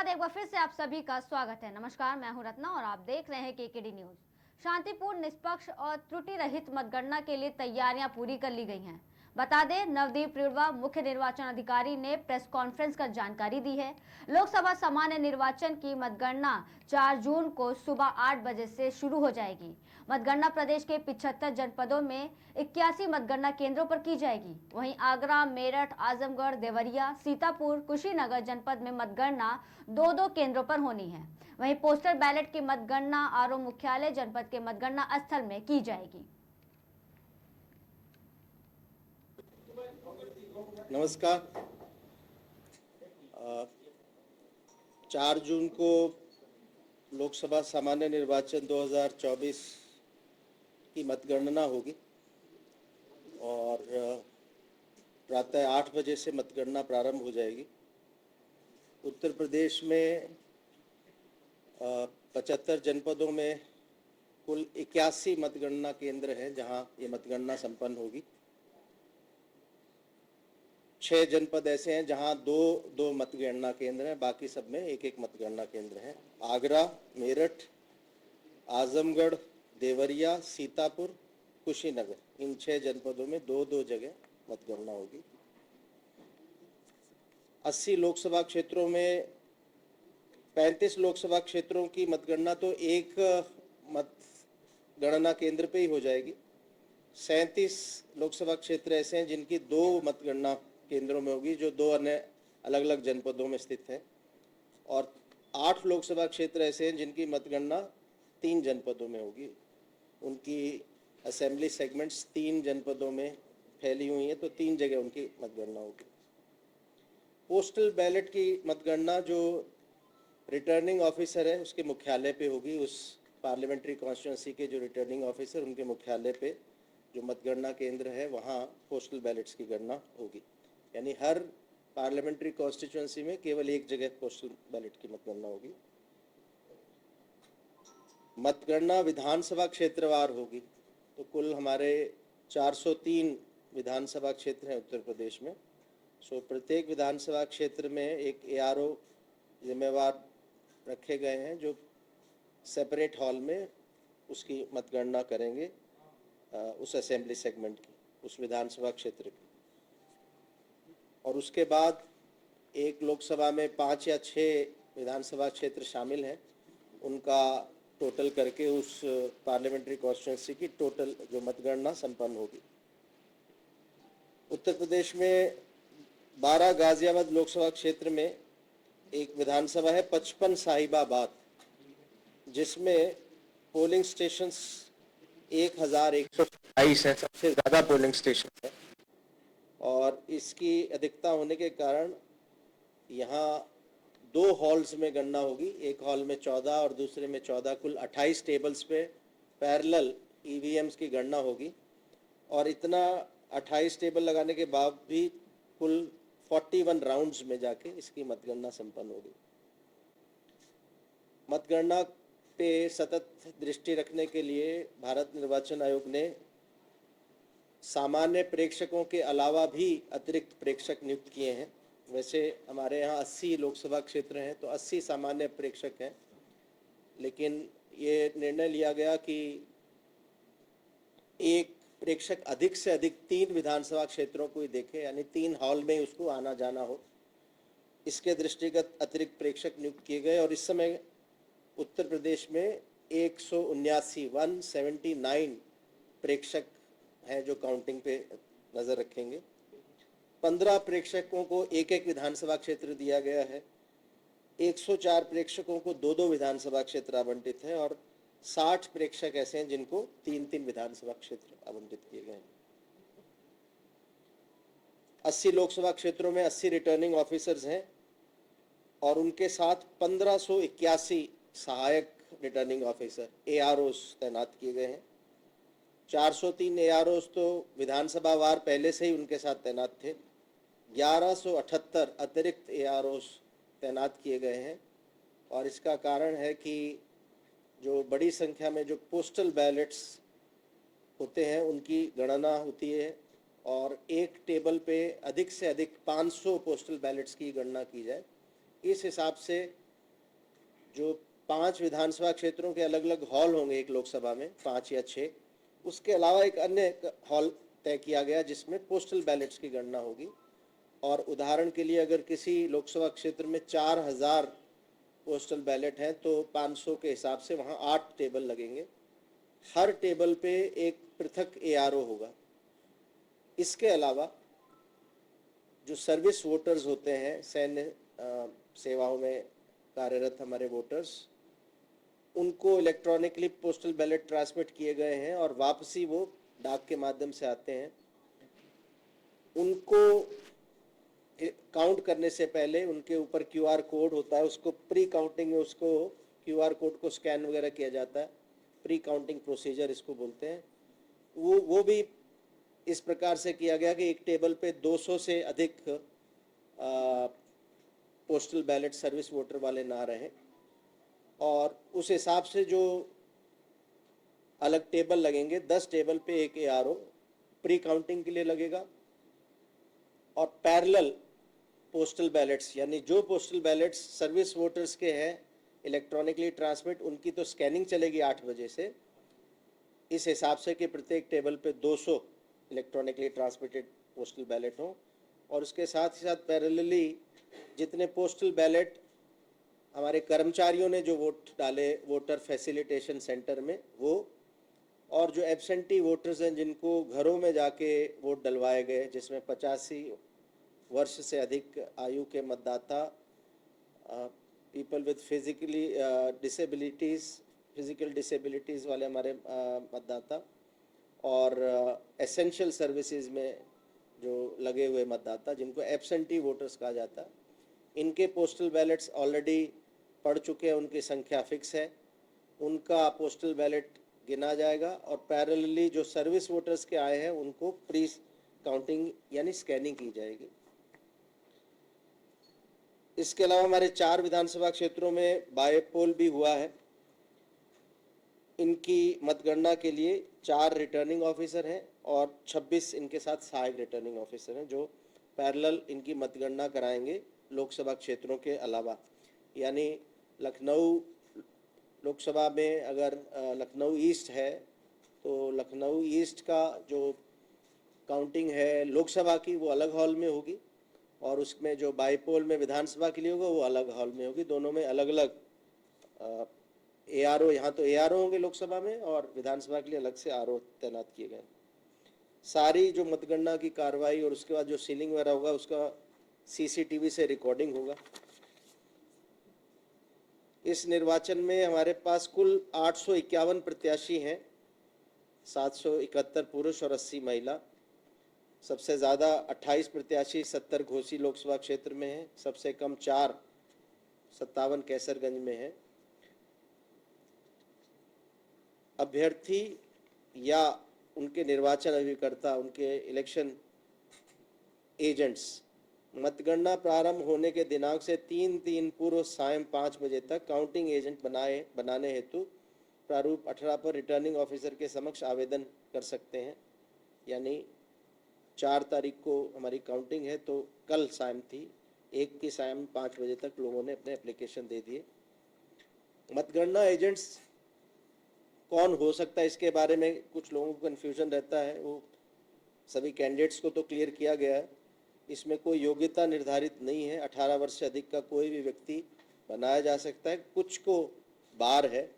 बाद एक बार फिर से आप सभी का स्वागत है। नमस्कार, मैं हूं रत्ना और आप देख रहे हैं केकेडी न्यूज। शांतिपूर्ण, निष्पक्ष और त्रुटि रहित मतगणना के लिए तैयारियां पूरी कर ली गई हैं। बता दें, नवदीप प्रियड़वा मुख्य निर्वाचन अधिकारी ने प्रेस कॉन्फ्रेंस कर जानकारी दी है। लोकसभा सामान्य निर्वाचन की मतगणना 4 जून को सुबह 8 बजे से शुरू हो जाएगी। मतगणना प्रदेश के 75 जनपदों में 81 मतगणना केंद्रों पर की जाएगी। वहीं आगरा, मेरठ, आजमगढ़, देवरिया, सीतापुर, कुशीनगर जनपद में मतगणना 2-2 केंद्रों पर होनी है। वहीं पोस्टल बैलेट की मतगणना आरओ मुख्यालय जनपद के मतगणना स्थल में की जाएगी। नमस्कार। 4 जून को लोकसभा सामान्य निर्वाचन 2024 की मतगणना होगी और प्रातः 8 बजे से मतगणना प्रारंभ हो जाएगी। उत्तर प्रदेश में 75 जनपदों में कुल 81 मतगणना केंद्र हैं जहां ये मतगणना संपन्न होगी। 6 जनपद ऐसे हैं जहां 2-2 मतगणना केंद्र हैं, बाकी सब में 1-1 मतगणना केंद्र हैं। आगरा, मेरठ, आजमगढ़, देवरिया, सीतापुर, कुशीनगर, इन 6 जनपदों में 2-2 जगह मतगणना होगी। 80 लोकसभा क्षेत्रों में 35 लोकसभा क्षेत्रों की मतगणना तो एक मतगणना केंद्र पे ही हो जाएगी। 37 लोकसभा क्षेत्र ऐसे हैं जिनकी 2 मतगणना केंद्रों में होगी, जो 2 अन्य अलग अलग जनपदों में स्थित हैं, और 8 लोकसभा क्षेत्र ऐसे हैं जिनकी मतगणना 3 जनपदों में होगी। उनकी असेंबली सेगमेंट्स 3 जनपदों में फैली हुई हैं, तो 3 जगह उनकी मतगणना होगी। पोस्टल बैलेट की मतगणना जो रिटर्निंग ऑफिसर है उसके मुख्यालय पे होगी। उस पार्लियामेंट्री कॉन्स्टिट्यूंसी के जो रिटर्निंग ऑफिसर, उनके मुख्यालय पे जो मतगणना केंद्र है वहाँ पोस्टल बैलेट्स की गणना होगी। यानी हर पार्लियामेंट्री कॉन्स्टिट्यूंसी में केवल एक जगह पोस्टल बैलेट की मतगणना होगी। मतगणना विधानसभा क्षेत्रवार होगी। तो कुल हमारे 403 विधानसभा क्षेत्र हैं उत्तर प्रदेश में। सो प्रत्येक विधानसभा क्षेत्र में एक एआरओ जिम्मेवार रखे गए हैं जो सेपरेट हॉल में उसकी मतगणना करेंगे, उस असेंबली सेगमेंट की, उस विधानसभा क्षेत्र की। और उसके बाद एक लोकसभा में 5 या 6 विधानसभा क्षेत्र शामिल हैं, उनका टोटल करके उस पार्लियामेंट्री कॉन्स्टिट्यूंसी की टोटल जो मतगणना संपन्न होगी। उत्तर प्रदेश में 12 गाजियाबाद लोकसभा क्षेत्र में एक विधानसभा है 55 साहिबाबाद, जिसमें पोलिंग स्टेशंस 1127 है, सबसे ज़्यादा पोलिंग स्टेशन है। और इसकी अधिकता होने के कारण यहाँ 2 हॉल्स में गणना होगी। एक हॉल में 14 और दूसरे में 14, कुल 28 टेबल्स पे पैरेलल ईवीएम्स की गणना होगी। और इतना 28 टेबल लगाने के बाद भी कुल 41 राउंड्स में जाके इसकी मतगणना संपन्न होगी। मतगणना पे सतत दृष्टि रखने के लिए भारत निर्वाचन आयोग ने सामान्य प्रेक्षकों के अलावा भी अतिरिक्त प्रेक्षक नियुक्त किए हैं। वैसे हमारे यहाँ 80 लोकसभा क्षेत्र हैं तो 80 सामान्य प्रेक्षक हैं, लेकिन ये निर्णय लिया गया कि एक प्रेक्षक अधिक से अधिक 3 विधानसभा क्षेत्रों को ही देखे, यानी 3 हॉल में उसको आना जाना हो। इसके दृष्टिगत अतिरिक्त प्रेक्षक नियुक्त किए गए और इस समय उत्तर प्रदेश में 179 प्रेक्षक हैं जो काउंटिंग पे नज़र रखेंगे। 15 प्रेक्षकों को एक एक विधानसभा क्षेत्र दिया गया है। 104 प्रेक्षकों को 2-2 विधानसभा क्षेत्र आवंटित है और 60 प्रेक्षक ऐसे हैं जिनको 3-3 विधानसभा क्षेत्र आवंटित किए गए हैं। 80 लोकसभा क्षेत्रों में 80 रिटर्निंग ऑफिसर्स हैं और उनके साथ 1581 सहायक रिटर्निंग ऑफिसर एआरओस तैनात किए गए हैं। 403 एआरओस तो विधानसभा वार पहले से ही उनके साथ तैनात थे। 1178 अतिरिक्त एआरओस तैनात किए गए हैं और इसका कारण है कि जो बड़ी संख्या में जो पोस्टल बैलेट्स होते हैं उनकी गणना होती है और एक टेबल पे अधिक से अधिक 500 पोस्टल बैलेट्स की गणना की जाए। इस हिसाब से जो 5 विधानसभा क्षेत्रों के अलग अलग हॉल होंगे एक लोकसभा में, 5 या 6, उसके अलावा एक अन्य हॉल तय किया गया जिसमें पोस्टल बैलेट्स की गणना होगी। और उदाहरण के लिए अगर किसी लोकसभा क्षेत्र में 4000 पोस्टल बैलेट हैं तो 500 के हिसाब से वहाँ 8 टेबल लगेंगे। हर टेबल पे एक पृथक एआरओ होगा। इसके अलावा जो सर्विस वोटर्स होते हैं, सैन्य सेवाओं में कार्यरत हमारे वोटर्स, उनको इलेक्ट्रॉनिकली पोस्टल बैलेट ट्रांसमिट किए गए हैं और वापसी वो डाक के माध्यम से आते हैं। उनको काउंट करने से पहले उनके ऊपर क्यूआर कोड होता है, उसको प्री काउंटिंग में उसको क्यूआर कोड को स्कैन वगैरह किया जाता है, प्री काउंटिंग प्रोसीजर इसको बोलते हैं। वो भी इस प्रकार से किया गया कि एक टेबल पे 200 से अधिक पोस्टल बैलेट सर्विस वोटर वाले ना रहें, और उस हिसाब से जो अलग टेबल लगेंगे, 10 टेबल पे एक एआरओ प्री काउंटिंग के लिए लगेगा। और पैरेलल पोस्टल बैलेट्स, यानी जो पोस्टल बैलेट्स सर्विस वोटर्स के हैं इलेक्ट्रॉनिकली ट्रांसमिट, उनकी तो स्कैनिंग चलेगी 8 बजे से, इस हिसाब से कि प्रत्येक टेबल पे 200 इलेक्ट्रॉनिकली ट्रांसमिटेड पोस्टल बैलेट हों। और उसके साथ ही साथ पैरेलली जितने पोस्टल बैलेट हमारे कर्मचारियों ने जो वोट डाले वोटर फैसिलिटेशन सेंटर में, वो, और जो एब्सेंटी वोटर्स हैं जिनको घरों में जाके वोट डलवाए गए, जिसमें 85 वर्ष से अधिक आयु के मतदाता, पीपल विद फिजिकल डिसेबिलिटीज़ वाले हमारे मतदाता, और एसेंशियल सर्विसेज में जो लगे हुए मतदाता, जिनको एब्सेंटी वोटर्स कहा जाता है, इनके पोस्टल बैलेट्स ऑलरेडी पड़ चुके हैं, उनकी संख्या फिक्स है, उनका पोस्टल बैलेट गिना जाएगा। और पैरेलली जो सर्विस वोटर्स के आए हैं उनको प्री काउंटिंग यानी स्कैनिंग की जाएगी। इसके अलावा हमारे 4 विधानसभा क्षेत्रों में बाय पोल भी हुआ है। इनकी मतगणना के लिए 4 रिटर्निंग ऑफिसर हैं और 26 इनके साथ सहायक रिटर्निंग ऑफिसर हैं जो पैरेलल इनकी मतगणना कराएंगे लोकसभा क्षेत्रों के अलावा। यानी लखनऊ लोकसभा में अगर लखनऊ ईस्ट है तो लखनऊ ईस्ट का जो काउंटिंग है लोकसभा की वो अलग हॉल में होगी, और उसमें जो बाईपोल में विधानसभा के लिए होगा वो अलग हॉल में होगी। दोनों में अलग अलग एआरओ, यहाँ तो एआरओ होंगे लोकसभा में, और विधानसभा के लिए अलग से आरओ तैनात किए गए। सारी जो मतगणना की कार्रवाई और उसके बाद जो सीलिंग वगैरह होगा उसका सीसीटीवी से रिकॉर्डिंग होगा। इस निर्वाचन में हमारे पास कुल 851 प्रत्याशी हैं, 771 पुरुष और 80 महिला। सबसे ज़्यादा 28 प्रत्याशी 70 घोसी लोकसभा क्षेत्र में हैं, सबसे कम 4 57 कैसरगंज में है। अभ्यर्थी या उनके निर्वाचन अभिकर्ता, उनके इलेक्शन एजेंट्स मतगणना प्रारंभ होने के दिनांक से 3 पूर्व सायं 5 बजे तक काउंटिंग एजेंट बनाने हेतु प्रारूप 18 पर रिटर्निंग ऑफिसर के समक्ष आवेदन कर सकते हैं। यानी 4 तारीख को हमारी काउंटिंग है तो कल सायं थी, 1 की सायं 5 बजे तक लोगों ने अपने एप्लीकेशन दे दिए। मतगणना एजेंट्स कौन हो सकता है, इसके बारे में कुछ लोगों को कन्फ्यूजन रहता है। वो सभी कैंडिडेट्स को तो क्लियर किया गया है, इसमें कोई योग्यता निर्धारित नहीं है। 18 वर्ष से अधिक का कोई भी व्यक्ति बनाया जा सकता है। कुछ को बार है,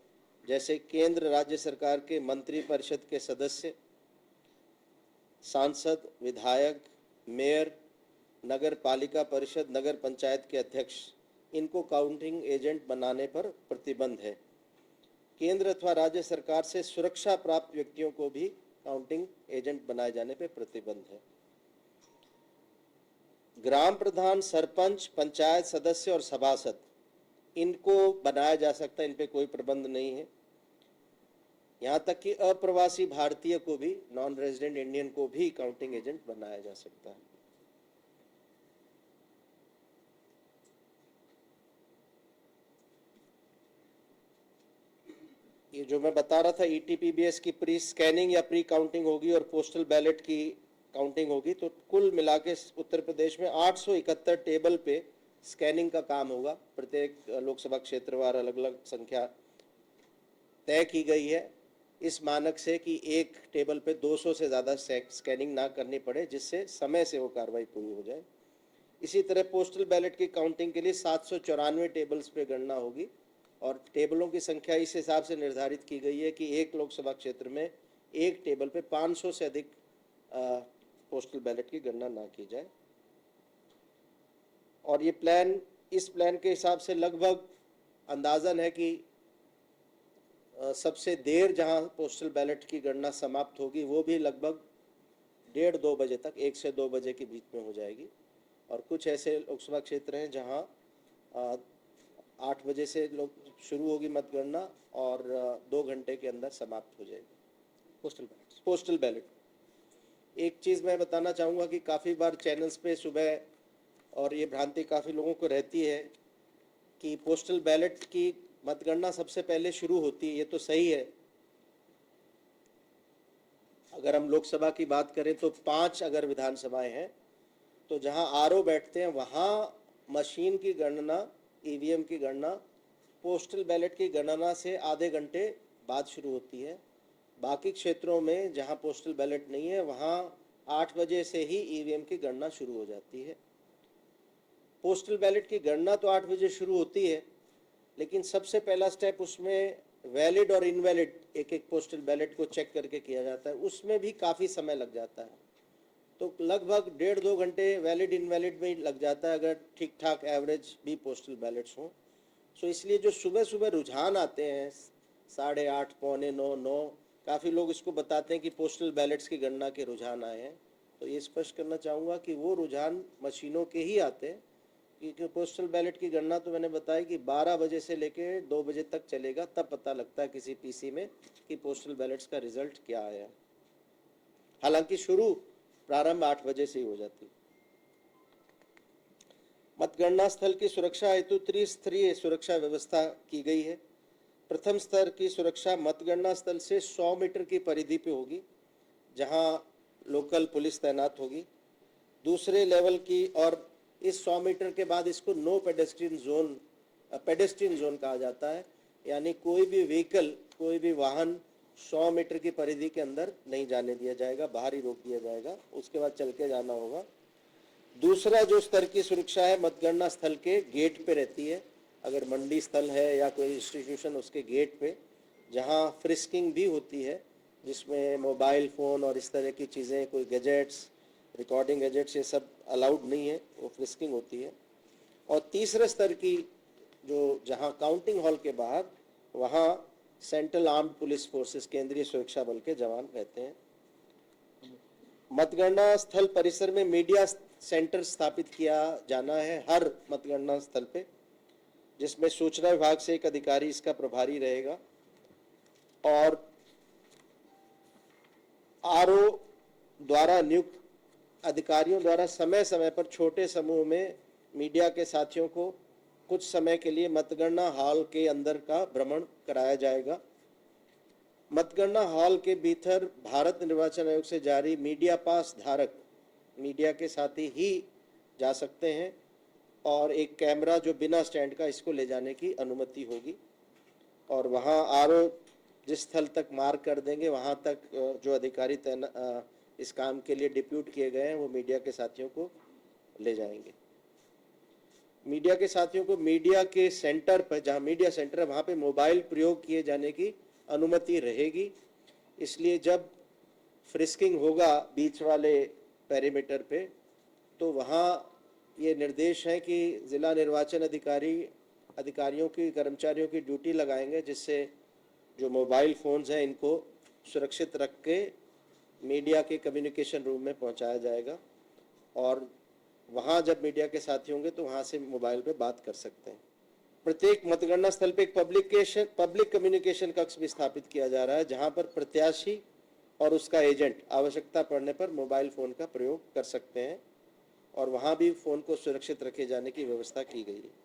जैसे केंद्र राज्य सरकार के मंत्री परिषद के सदस्य, सांसद, विधायक, मेयर, नगर पालिका परिषद, नगर पंचायत के अध्यक्ष, इनको काउंटिंग एजेंट बनाने पर प्रतिबंध है। केंद्र अथवा राज्य सरकार से सुरक्षा प्राप्त व्यक्तियों को भी काउंटिंग एजेंट बनाए जाने पर प्रतिबंध है। ग्राम प्रधान, सरपंच, पंचायत सदस्य और सभासद, इनको बनाया जा सकता है, इन पे कोई प्रतिबंध नहीं है। यहाँ तक कि अप्रवासी भारतीय को भी, नॉन रेजिडेंट इंडियन को भी काउंटिंग एजेंट बनाया जा सकता है। ये जो मैं बता रहा था ईटीपीबीएस की प्री स्कैनिंग या प्री काउंटिंग होगी और पोस्टल बैलेट की काउंटिंग होगी, तो कुल मिला के उत्तर प्रदेश में 871 टेबल पे स्कैनिंग का काम होगा। प्रत्येक लोकसभा क्षेत्रवार अलग अलग संख्या तय की गई है इस मानक से कि एक टेबल पे 200 से ज़्यादा स्कैनिंग ना करनी पड़े, जिससे समय से वो कार्रवाई पूरी हो जाए। इसी तरह पोस्टल बैलेट की काउंटिंग के लिए 794 टेबल्स पे गणना होगी और टेबलों की संख्या इस हिसाब से निर्धारित की गई है कि एक लोकसभा क्षेत्र में एक टेबल पे 500 से अधिक पोस्टल बैलेट की गणना ना की जाए। और ये प्लान, इस प्लान के हिसाब से लगभग अंदाजन है कि सबसे देर जहां पोस्टल बैलेट की गणना समाप्त होगी वो भी लगभग 1:30-2 बजे तक, 1 से 2 बजे के बीच में हो जाएगी। और कुछ ऐसे लोकसभा क्षेत्र हैं जहां 8 बजे से शुरू होगी मतगणना और 2 घंटे के अंदर समाप्त हो जाएगी पोस्टल बैलेट। एक चीज़ मैं बताना चाहूँगा कि काफ़ी बार चैनल्स पे सुबह, और ये भ्रांति काफ़ी लोगों को रहती है कि पोस्टल बैलेट की मतगणना सबसे पहले शुरू होती है। ये तो सही है। अगर हम लोकसभा की बात करें तो 5 अगर विधानसभाएं हैं तो जहां आरओ बैठते हैं वहां मशीन की गणना, ईवीएम की गणना पोस्टल बैलेट की गणना से आधे घंटे बाद शुरू होती है। बाकी क्षेत्रों में जहां पोस्टल बैलेट नहीं है वहां 8 बजे से ही ईवीएम की गणना शुरू हो जाती है। पोस्टल बैलेट की गणना तो 8 बजे शुरू होती है, लेकिन सबसे पहला स्टेप उसमें वैलिड और इनवैलिड एक पोस्टल बैलेट को चेक करके किया जाता है। उसमें भी काफ़ी समय लग जाता है, तो लगभग 1.5-2 घंटे वैलिड इनवैलिड में ही लग जाता है अगर ठीक ठाक एवरेज भी पोस्टल बैलेट्स हों। सो इसलिए जो सुबह सुबह रुझान आते हैं 8:30, 8:45, 9, काफ़ी लोग इसको बताते हैं कि पोस्टल बैलेट्स की गणना के रुझान आए हैं, तो ये स्पष्ट करना चाहूँगा कि वो रुझान मशीनों के ही आते हैं। क्योंकि पोस्टल बैलेट की गणना तो मैंने बताया कि 12 बजे से लेकर 2 बजे तक चलेगा, तब पता लगता है किसी पीसी में कि पोस्टल बैलेट्स का रिजल्ट क्या आया। हालांकि प्रारंभ 8 बजे से ही हो जाती। मतगणना स्थल की सुरक्षा हेतु त्रिस्तरीय सुरक्षा व्यवस्था की गई है। प्रथम स्तर की सुरक्षा मतगणना स्थल से 100 मीटर की परिधि पे होगी, जहां लोकल पुलिस तैनात होगी। दूसरे लेवल की, और इस 100 मीटर के बाद इसको नो पेडेस्ट्रियन जोन कहा जाता है, यानी कोई भी व्हीकल, कोई भी वाहन 100 मीटर की परिधि के अंदर नहीं जाने दिया जाएगा, बाहर ही रोक दिया जाएगा, उसके बाद चल के जाना होगा। दूसरा जो स्तर की सुरक्षा है मतगणना स्थल के गेट पे रहती है। अगर मंडी स्थल है या कोई इंस्टीट्यूशन, उसके गेट पे जहां फ्रिस्किंग भी होती है, जिसमें मोबाइल फ़ोन और इस तरह की चीज़ें, कोई गैजेट्स, रिकॉर्डिंग गैजेट्स, ये सब अलाउड नहीं है, वो फ्रिस्किंग होती है। और तीसरे स्तर की जो जहां काउंटिंग हॉल के बाहर, वहां सेंट्रल आर्म्ड पुलिस फोर्सेस, केंद्रीय सुरक्षा बल के जवान रहते हैं। मतगणना स्थल परिसर में मीडिया सेंटर स्थापित किया जाना है हर मतगणना स्थल पे, जिसमें सूचना विभाग से एक अधिकारी इसका प्रभारी रहेगा। और आरओ द्वारा नियुक्त अधिकारियों द्वारा समय समय पर छोटे समूह में मीडिया के साथियों को कुछ समय के लिए मतगणना हॉल के अंदर का भ्रमण कराया जाएगा। मतगणना हॉल के भीतर भारत निर्वाचन आयोग से जारी मीडिया पास धारक मीडिया के साथी ही जा सकते हैं, और एक कैमरा जो बिना स्टैंड का, इसको ले जाने की अनुमति होगी। और वहाँ आरओ जिस स्थल तक मार्क कर देंगे वहाँ तक जो अधिकारी इस काम के लिए डिप्यूट किए गए हैं वो मीडिया के साथियों को ले जाएंगे। मीडिया के साथियों को मीडिया के सेंटर पर, जहाँ मीडिया सेंटर है वहाँ पे मोबाइल प्रयोग किए जाने की अनुमति रहेगी। इसलिए जब फ्रिस्किंग होगा बीच वाले पेरीमीटर पे, तो वहाँ ये निर्देश है कि जिला निर्वाचन अधिकारियों की, कर्मचारियों की ड्यूटी लगाएंगे, जिससे जो मोबाइल फ़ोन्स हैं इनको सुरक्षित रख के मीडिया के कम्युनिकेशन रूम में पहुंचाया जाएगा। और वहाँ जब मीडिया के साथी होंगे तो वहाँ से मोबाइल पे बात कर सकते हैं। प्रत्येक मतगणना स्थल पे एक पब्लिक कम्युनिकेशन कक्ष भी स्थापित किया जा रहा है, जहाँ पर प्रत्याशी और उसका एजेंट आवश्यकता पड़ने पर मोबाइल फ़ोन का प्रयोग कर सकते हैं, और वहाँ भी फ़ोन को सुरक्षित रखे जाने की व्यवस्था की गई है।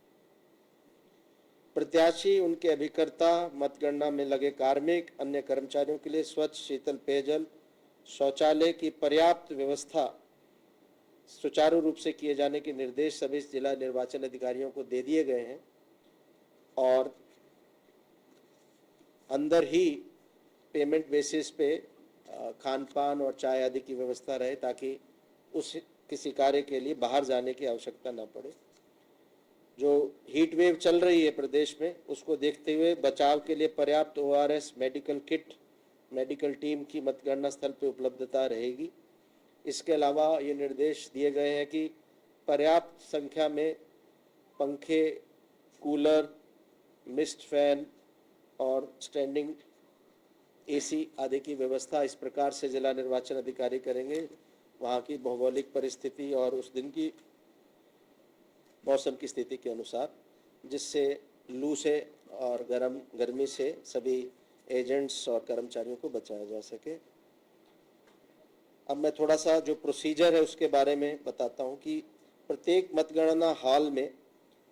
प्रत्याशी, उनके अभिकर्ता, मतगणना में लगे कार्मिक, अन्य कर्मचारियों के लिए स्वच्छ शीतल पेयजल, शौचालय की पर्याप्त व्यवस्था सुचारू रूप से किए जाने के निर्देश सभी जिला निर्वाचन अधिकारियों को दे दिए गए हैं और अंदर ही पेमेंट बेसिस पे खान पान और चाय आदि की व्यवस्था रहे, ताकि उस किसी कार्य के लिए बाहर जाने की आवश्यकता न पड़े। जो हीट वेव चल रही है प्रदेश में, उसको देखते हुए बचाव के लिए पर्याप्त ORS, medical kit, medical team की मतगणना स्थल पर उपलब्धता रहेगी। इसके अलावा ये निर्देश दिए गए हैं कि पर्याप्त संख्या में पंखे, कूलर, मिस्ट फैन और स्टैंडिंग AC आदि की व्यवस्था इस प्रकार से जिला निर्वाचन अधिकारी करेंगे, वहाँ की भौगोलिक परिस्थिति और उस दिन की मौसम की स्थिति के अनुसार, जिससे लू से और गर्मी से सभी एजेंट्स और कर्मचारियों को बचाया जा सके। अब मैं थोड़ा सा जो प्रोसीजर है उसके बारे में बताता हूँ कि प्रत्येक मतगणना हॉल में,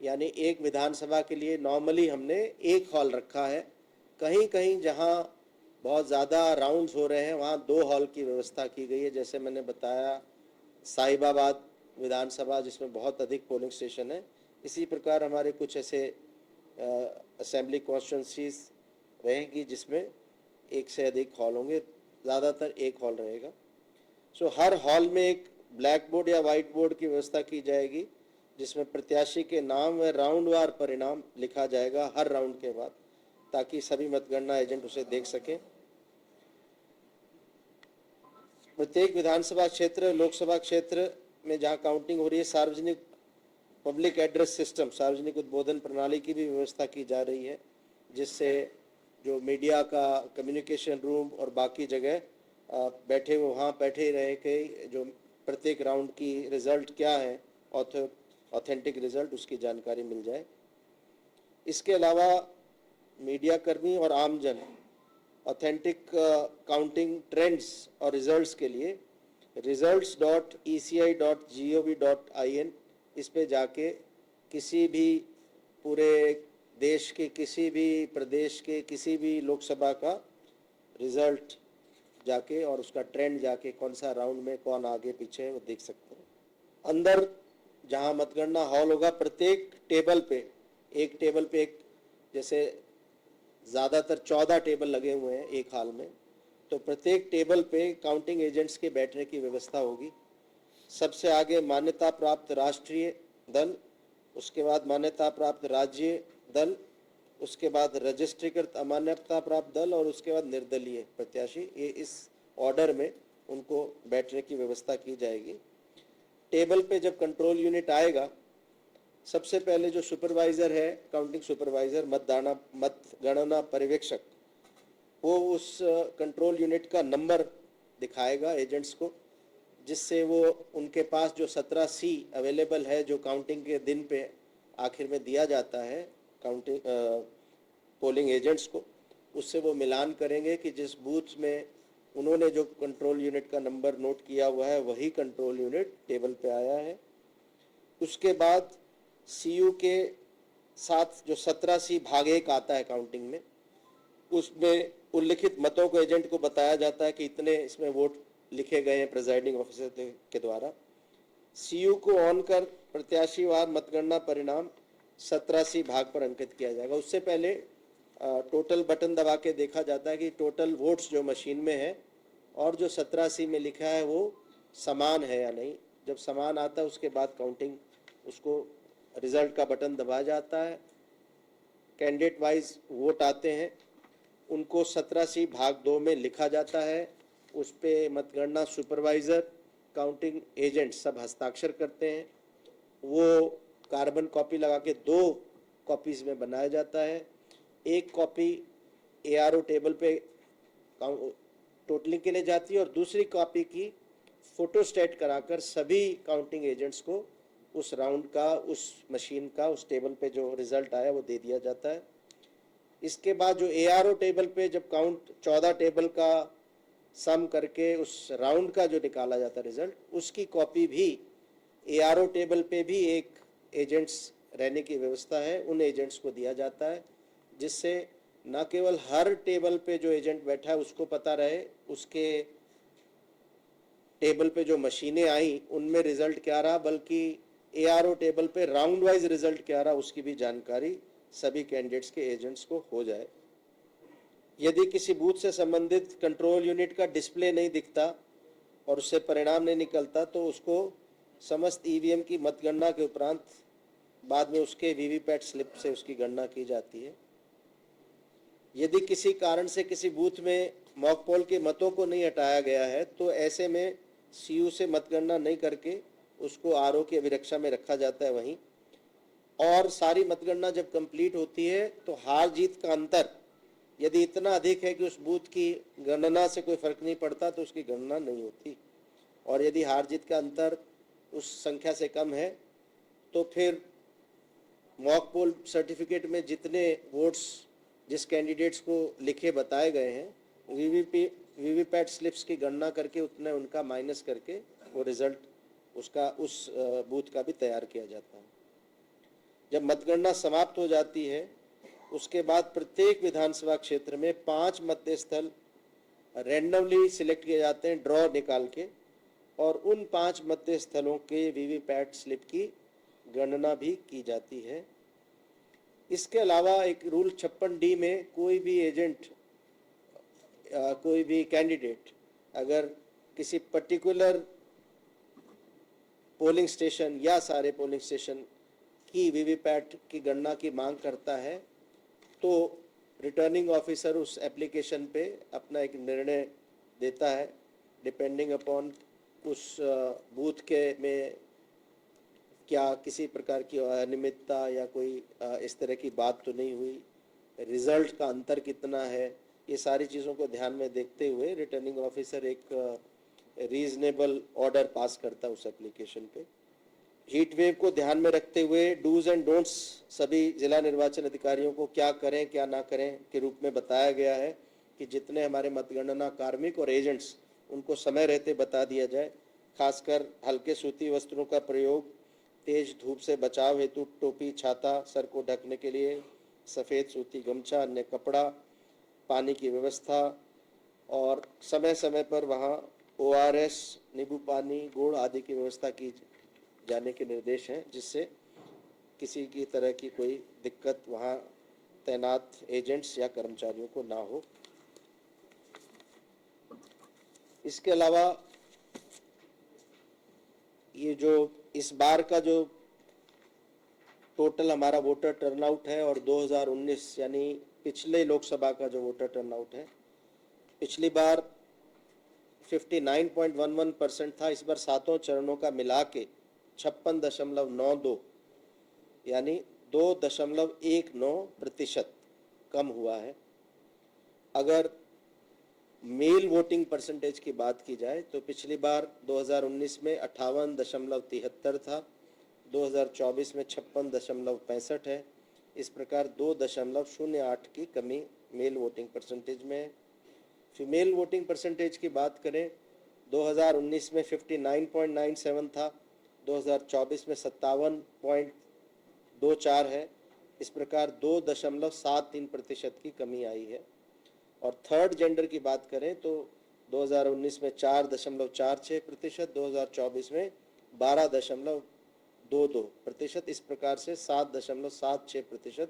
यानी एक विधानसभा के लिए नॉर्मली हमने एक हॉल रखा है। कहीं कहीं जहाँ बहुत ज़्यादा राउंड्स हो रहे हैं वहाँ 2 हॉल की व्यवस्था की गई है। जैसे मैंने बताया साहिबाबाद विधानसभा, जिसमें बहुत अधिक पोलिंग स्टेशन है, इसी प्रकार हमारे कुछ ऐसे असेंबली कॉन्स्टिट्यूंसीज रहेंगी जिसमें एक से अधिक हॉल होंगे, ज़्यादातर एक हॉल रहेगा। सो हर हॉल में एक ब्लैक बोर्ड या वाइट बोर्ड की व्यवस्था की जाएगी, जिसमें प्रत्याशी के नाम व राउंडवार परिणाम लिखा जाएगा हर राउंड के बाद, ताकि सभी मतगणना एजेंट उसे देख सकें। प्रत्येक विधानसभा क्षेत्र, लोकसभा क्षेत्र में जहां काउंटिंग हो रही है, सार्वजनिक पब्लिक एड्रेस सिस्टम, सार्वजनिक उद्बोधन प्रणाली की भी व्यवस्था की जा रही है, जिससे जो मीडिया का कम्युनिकेशन रूम और बाकी जगह बैठे हुए वहाँ बैठे रहे कि जो प्रत्येक राउंड की रिज़ल्ट क्या है, ऑथेंटिक रिज़ल्ट, उसकी जानकारी मिल जाए। इसके अलावा मीडिया कर्मी और आमजन ऑथेंटिक काउंटिंग ट्रेंड्स और रिजल्ट्स के लिए results.eci.gov.in इस पे जाके किसी भी पूरे देश के किसी भी प्रदेश के किसी भी लोकसभा का रिजल्ट जाके और उसका ट्रेंड जाके कौन सा राउंड में कौन आगे पीछे है वो देख सकते हैं। अंदर जहां मतगणना हॉल होगा, प्रत्येक टेबल पे एक जैसे ज़्यादातर 14 टेबल लगे हुए हैं एक हाल में, तो प्रत्येक टेबल पे काउंटिंग एजेंट्स के बैठने की व्यवस्था होगी। सबसे आगे मान्यता प्राप्त राष्ट्रीय दल, उसके बाद मान्यता प्राप्त राज्य दल, उसके बाद रजिस्ट्रीकृत अमान्यता प्राप्त दल और उसके बाद निर्दलीय प्रत्याशी। ये इस ऑर्डर में उनको बैठने की व्यवस्था की जाएगी। टेबल पे जब कंट्रोल यूनिट आएगा, सबसे पहले जो सुपरवाइज़र है, काउंटिंग सुपरवाइज़र, मतगणना पर्यवेक्षक, वो उस कंट्रोल यूनिट का नंबर दिखाएगा एजेंट्स को, जिससे वो उनके पास जो 17C अवेलेबल है, जो काउंटिंग के दिन पे आखिर में दिया जाता है काउंटिंग पोलिंग एजेंट्स को, उससे वो मिलान करेंगे कि जिस बूथ में उन्होंने जो कंट्रोल यूनिट का नंबर नोट किया हुआ है वही कंट्रोल यूनिट टेबल पे आया है। उसके बाद CU के साथ जो 17C भाग 1 आता है काउंटिंग में, उसमें उल्लिखित मतों को एजेंट को बताया जाता है कि इतने इसमें वोट लिखे गए हैं प्रिजाइडिंग ऑफिसर के द्वारा। CU को ऑन कर प्रत्याशीवार मतगणना परिणाम 17C भाग पर अंकित किया जाएगा। उससे पहले टोटल बटन दबा के देखा जाता है कि टोटल वोट्स जो मशीन में है और जो 17C में लिखा है वो समान है या नहीं। जब समान आता है उसके बाद काउंटिंग, उसको रिजल्ट का बटन दबाया जाता है। कैंडिडेट वाइज वोट आते हैं, उनको 17C भाग 2 में लिखा जाता है। उस पर मतगणना सुपरवाइज़र, काउंटिंग एजेंट सब हस्ताक्षर करते हैं। वो कार्बन कॉपी लगा के 2 कॉपीज़ में बनाया जाता है। एक कॉपी ARO टेबल पे टोटलिंग के लिए जाती है और दूसरी कॉपी की फोटोस्टेट कराकर सभी काउंटिंग एजेंट्स को उस राउंड का, उस मशीन का, उस टेबल पे जो रिज़ल्ट आया वो दे दिया जाता है। इसके बाद जो ARO टेबल पे जब काउंट 14 टेबल का सम करके उस राउंड का जो निकाला जाता है रिज़ल्ट, उसकी कॉपी भी ARO टेबल पे भी एक एजेंट्स रहने की व्यवस्था है, उन एजेंट्स को दिया जाता है, जिससे न केवल हर टेबल पे जो एजेंट बैठा है उसको पता रहे उसके टेबल पे जो मशीनें आई उनमें रिजल्ट क्या रहा, बल्कि ARO टेबल पे राउंड वाइज रिजल्ट क्या रहा, उसकी भी जानकारी सभी कैंडिडेट्स के एजेंट्स को हो जाए। यदि किसी बूथ से संबंधित कंट्रोल यूनिट का डिस्प्ले नहीं दिखता और उससे परिणाम नहीं निकलता तो उसको समस्त EVM की मतगणना के उपरांत बाद में उसके वीवीपैट स्लिप से उसकी गणना की जाती है। यदि किसी कारण से किसी बूथ में मॉक पोल के मतों को नहीं हटाया गया है तो ऐसे में CU से मतगणना नहीं करके उसको RO की अभिरक्षा में रखा जाता है वहीं, और सारी मतगणना जब कंप्लीट होती है तो हार जीत का अंतर यदि इतना अधिक है कि उस बूथ की गणना से कोई फर्क नहीं पड़ता तो उसकी गणना नहीं होती, और यदि हार जीत का अंतर उस संख्या से कम है तो फिर मॉक पोल सर्टिफिकेट में जितने वोट्स जिस कैंडिडेट्स को लिखे बताए गए हैं वीवीपैट स्लिप्स की गणना करके उतना उनका माइनस करके वो रिजल्ट उसका उस बूथ का भी तैयार किया जाता है। जब मतगणना समाप्त हो जाती है उसके बाद प्रत्येक विधानसभा क्षेत्र में 5 मतदेय स्थल रैंडमली सिलेक्ट किए जाते हैं ड्रॉ निकाल के, और उन 5 मतदेय स्थलों के वीवीपैट स्लिप की गणना भी की जाती है। इसके अलावा एक रूल 56D में कोई भी एजेंट कोई भी कैंडिडेट अगर किसी पर्टिकुलर पोलिंग स्टेशन या सारे पोलिंग स्टेशन की वीवीपैट की गणना की मांग करता है तो रिटर्निंग ऑफिसर उस एप्लीकेशन पे अपना एक निर्णय देता है डिपेंडिंग अपॉन उस बूथ के में क्या किसी प्रकार की अनियमितता या कोई इस तरह की बात तो नहीं हुई, रिजल्ट का अंतर कितना है, ये सारी चीज़ों को ध्यान में देखते हुए रिटर्निंग ऑफिसर एक रीजनेबल ऑर्डर पास करता है उस एप्लीकेशन पे। हीट वेव को ध्यान में रखते हुए डूज एंड डोंट्स सभी जिला निर्वाचन अधिकारियों को क्या करें क्या ना करें के रूप में बताया गया है कि जितने हमारे मतगणना कार्मिक और एजेंट्स उनको समय रहते बता दिया जाए। खासकर हल्के सूती वस्त्रों का प्रयोग, तेज धूप से बचाव हेतु टोपी, छाता, सर को ढकने के लिए सफ़ेद सूती गमछा, अन्य कपड़ा, पानी की व्यवस्था, और समय समय पर वहाँ ORS, नींबू पानी, गुड़ आदि की व्यवस्था की जाने के निर्देश हैं, जिससे किसी की तरह की कोई दिक्कत वहाँ तैनात एजेंट्स या कर्मचारियों को ना हो। इसके अलावा ये जो इस बार का जो टोटल हमारा वोटर टर्नआउट है और 2019 यानी पिछले लोकसभा का जो वोटर टर्नआउट है, पिछली बार 59.11% था, इस बार सातों चरणों का मिला के 56.92 यानी 2.19% कम हुआ है। अगर मेल वोटिंग परसेंटेज की बात की जाए तो पिछली बार 2019 में 58.73 था, 2024 में 56.65 है। इस प्रकार 2.08 की कमी मेल वोटिंग परसेंटेज में है। फीमेल वोटिंग परसेंटेज की बात करें 2019 में 59.97 था, 2024 में 57.24 है। इस प्रकार 2.73% की कमी आई है। और थर्ड जेंडर की बात करें तो 2019 में 4.46%, 2024 में 12.22%। इस प्रकार से 7.76%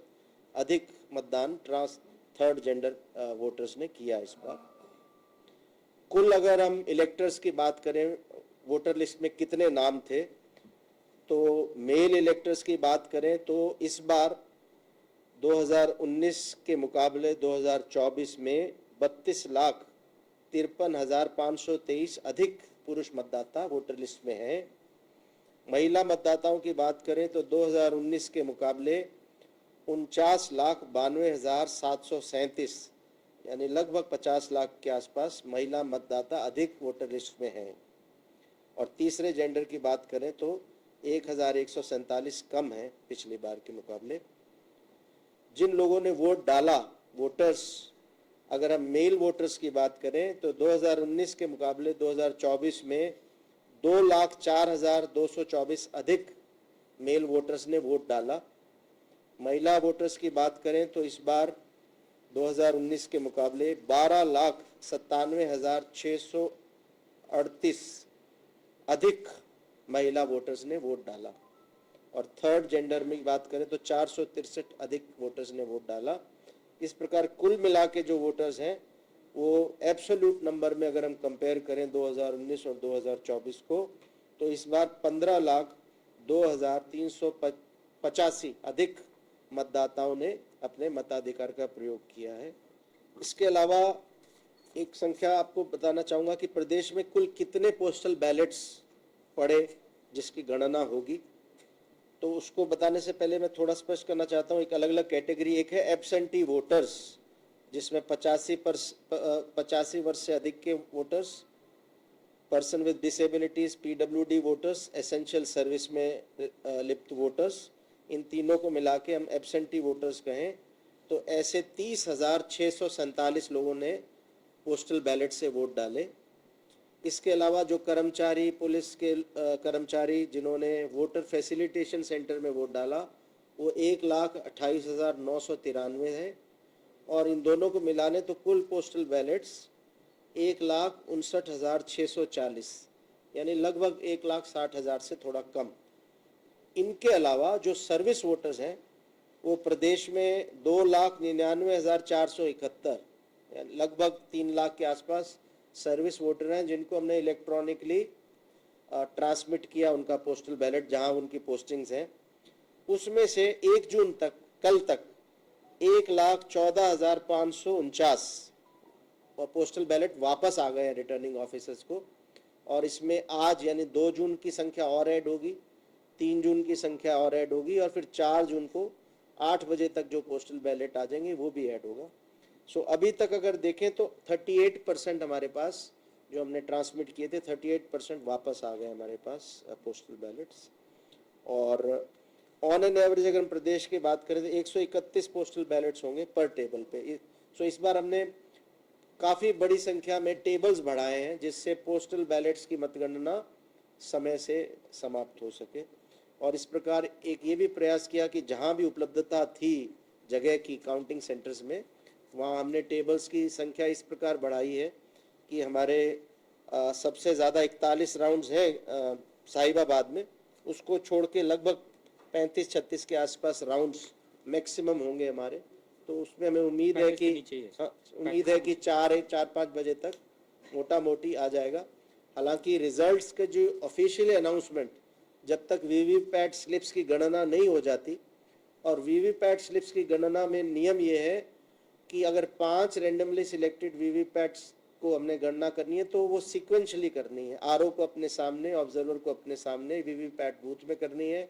अधिक मतदान थर्ड जेंडर वोटर्स ने किया इस बार। कुल अगर हम इलेक्टर्स की बात करें, वोटर लिस्ट में कितने नाम थे, तो मेल इलेक्टर्स की बात करें तो इस बार 2019 के मुकाबले 2024 में 32,53,523 अधिक पुरुष मतदाता वोटर लिस्ट में हैं। महिला मतदाताओं की बात करें तो 2019 के मुकाबले 49,92,737 यानी लगभग 50 लाख के आसपास महिला मतदाता अधिक वोटर लिस्ट में हैं। और तीसरे जेंडर की बात करें तो 1,147 कम है पिछली बार के मुकाबले। जिन लोगों ने वोट डाला, वोटर्स, अगर हम मेल वोटर्स की बात करें तो 2019 के मुकाबले 2024 में 2,04,224 अधिक मेल वोटर्स ने वोट डाला। महिला वोटर्स की बात करें तो इस बार 2019 के मुकाबले 12,97,638 अधिक महिला वोटर्स ने वोट डाला, और थर्ड जेंडर में बात करें तो 463 अधिक वोटर्स ने वोट डाला। इस प्रकार कुल मिला के जो वोटर्स हैं वो एब्सोल्यूट नंबर में अगर हम कंपेयर करें 2019 और 2024 को, तो इस बार 15,02,385 अधिक मतदाताओं ने अपने मताधिकार का प्रयोग किया है। इसके अलावा एक संख्या आपको बताना चाहूँगा कि प्रदेश में कुल कितने पोस्टल बैलेट्स पड़े जिसकी गणना होगी, तो उसको बताने से पहले मैं थोड़ा स्पष्ट करना चाहता हूँ। एक अलग अलग कैटेगरी, एक है एब्सेंटी वोटर्स, जिसमें 85 वर्ष से अधिक के voters, person with disabilities, PWD voters, essential service में लिप्त वोटर्स, इन तीनों को मिला के हम एब्सेंटी वोटर्स कहें तो ऐसे 30,647 लोगों ने पोस्टल बैलेट से वोट डाले। इसके अलावा जो कर्मचारी, पुलिस के कर्मचारी जिन्होंने वोटर फैसिलिटेशन सेंटर में वोट डाला वो 1,28,993 है, और इन दोनों को मिलाने तो कुल पोस्टल बैलेट्स 1,59,640, यानी लगभग 1,60,000 से थोड़ा कम। इनके अलावा जो सर्विस वोटर्स हैं वो प्रदेश में 2,99,471, लगभग 3 लाख के आसपास सर्विस वोटर हैं जिनको हमने इलेक्ट्रॉनिकली ट्रांसमिट किया उनका पोस्टल बैलेट जहां उनकी पोस्टिंग्स हैं। उसमें से 1 जून तक, कल तक 1,14,549 और पोस्टल बैलेट वापस आ गए हैं रिटर्निंग ऑफिसर्स को, और इसमें आज यानी 2 जून की संख्या और ऐड होगी, 3 जून की संख्या और ऐड होगी, और फिर 4 जून को 8 बजे तक जो पोस्टल बैलेट आ जाएंगे वो भी ऐड होगा। सो अभी तक अगर देखें तो 38% हमारे पास जो हमने ट्रांसमिट किए थे 38% वापस आ गए हमारे पास पोस्टल बैलेट्स। और ऑन एन एवरेज अगर हम प्रदेश की बात करें तो 131 पोस्टल बैलेट्स होंगे पर टेबल पे। सो इस बार हमने काफ़ी बड़ी संख्या में टेबल्स बढ़ाए हैं जिससे पोस्टल बैलेट्स की मतगणना समय से समाप्त हो सके, और इस प्रकार एक ये भी प्रयास किया कि जहाँ भी उपलब्धता थी जगह की काउंटिंग सेंटर्स में, वहाँ हमने टेबल्स की संख्या इस प्रकार बढ़ाई है कि हमारे सबसे ज़्यादा 41 राउंड्स है साहिबाबाद में, उसको छोड़ के लगभग 35-36 के आसपास राउंड्स मैक्सिमम होंगे हमारे। तो उसमें हमें उम्मीद है कि 4-5 बजे तक मोटा मोटी आ जाएगा। हालांकि रिजल्ट्स के जो ऑफिशियली अनाउंसमेंट, जब तक वीवीपैट स्लिप्स की गणना नहीं हो जाती, और वीवीपैट स्लिप्स की गणना में नियम ये है कि अगर 5 रैंडमली सिलेक्टेड वीवीपैट्स को हमने गणना करनी है तो वो सीक्वेंशली करनी है। आरओ को अपने सामने, ऑब्जर्वर को अपने सामने वीवीपैट बूथ में करनी है।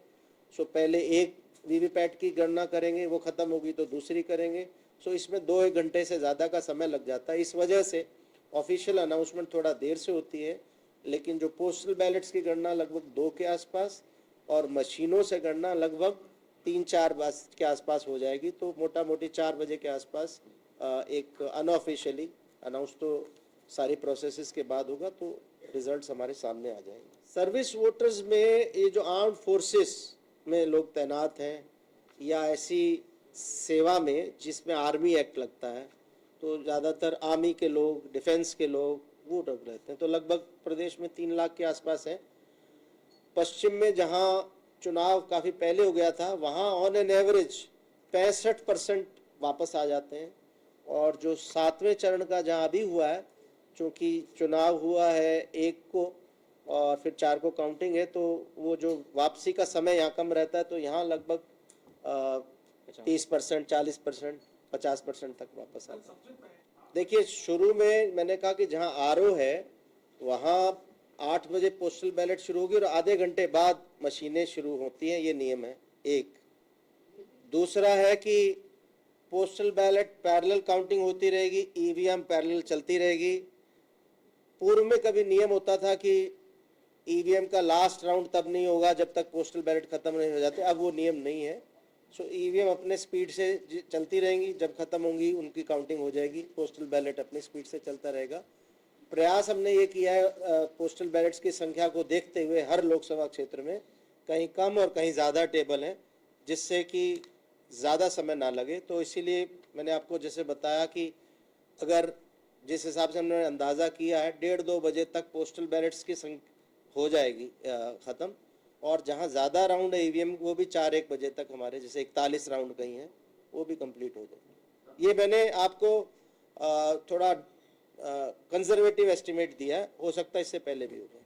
सो पहले एक वीवीपैट की गणना करेंगे, वो ख़त्म होगी तो दूसरी करेंगे। सो इसमें 2-1 घंटे से ज़्यादा का समय लग जाता है। इस वजह से ऑफिशियल अनाउंसमेंट थोड़ा देर से होती है, लेकिन जो पोस्टल बैलेट्स की गणना लगभग 2 के आसपास और मशीनों से गणना लगभग 3-4 बजे के आसपास हो जाएगी। तो मोटा मोटी 4 बजे के आसपास एक अनऑफिशियली अनाउंस तो सारी प्रोसेसेस के बाद होगा, तो रिजल्ट्स हमारे सामने आ जाएंगे। सर्विस वोटर्स में ये जो आर्म्ड फोर्सेस में लोग तैनात हैं या ऐसी सेवा में जिसमें आर्मी एक्ट लगता है, तो ज़्यादातर आर्मी के लोग, डिफेंस के लोग वो लोग रहते हैं। तो लगभग प्रदेश में 3 लाख के आसपास हैं। पश्चिम में जहाँ चुनाव काफ़ी पहले हो गया था वहाँ ऑन एन एवरेज 65% वापस आ जाते हैं, और जो 7वें चरण का जहाँ अभी हुआ है, चूँकि चुनाव हुआ है 1 को और फिर 4 को काउंटिंग है, तो वो जो वापसी का समय यहाँ कम रहता है, तो यहाँ लगभग 30%, 40%, 50% तक वापस आता है। देखिए, शुरू में मैंने कहा कि जहाँ आरओ है वहाँ 8 बजे पोस्टल बैलेट शुरू होगी और आधे घंटे बाद मशीनें शुरू होती हैं, ये नियम है एक। दूसरा है कि पोस्टल बैलेट पैरेलल काउंटिंग होती रहेगी, ईवीएम पैरेलल चलती रहेगी। पूर्व में कभी नियम होता था कि ईवीएम का लास्ट राउंड तब नहीं होगा जब तक पोस्टल बैलेट खत्म नहीं हो जाते, अब वो नियम नहीं है। सो ईवीएम अपने स्पीड से चलती रहेंगी, जब खत्म होंगी उनकी काउंटिंग हो जाएगी, पोस्टल बैलेट अपनी स्पीड से चलता रहेगा। प्रयास हमने ये किया है पोस्टल बैलेट्स की संख्या को देखते हुए हर लोकसभा क्षेत्र में कहीं कम और कहीं ज़्यादा टेबल हैं, जिससे कि ज़्यादा समय ना लगे। तो इसीलिए मैंने आपको जैसे बताया कि अगर जिस हिसाब से हमने अंदाज़ा किया है 1:30-2 बजे तक पोस्टल बैलेट्स की हो जाएगी ख़त्म। और जहाँ ज़्यादा राउंड है ईवीएम वो भी 4-1 बजे तक हमारे, जैसे 41 राउंड कहीं हैं, वो भी कंप्लीट हो जाएगी। ये मैंने आपको थोड़ा कंजर्वेटिव एस्टिमेट दिया है, हो सकता है इससे पहले भी हो जाए।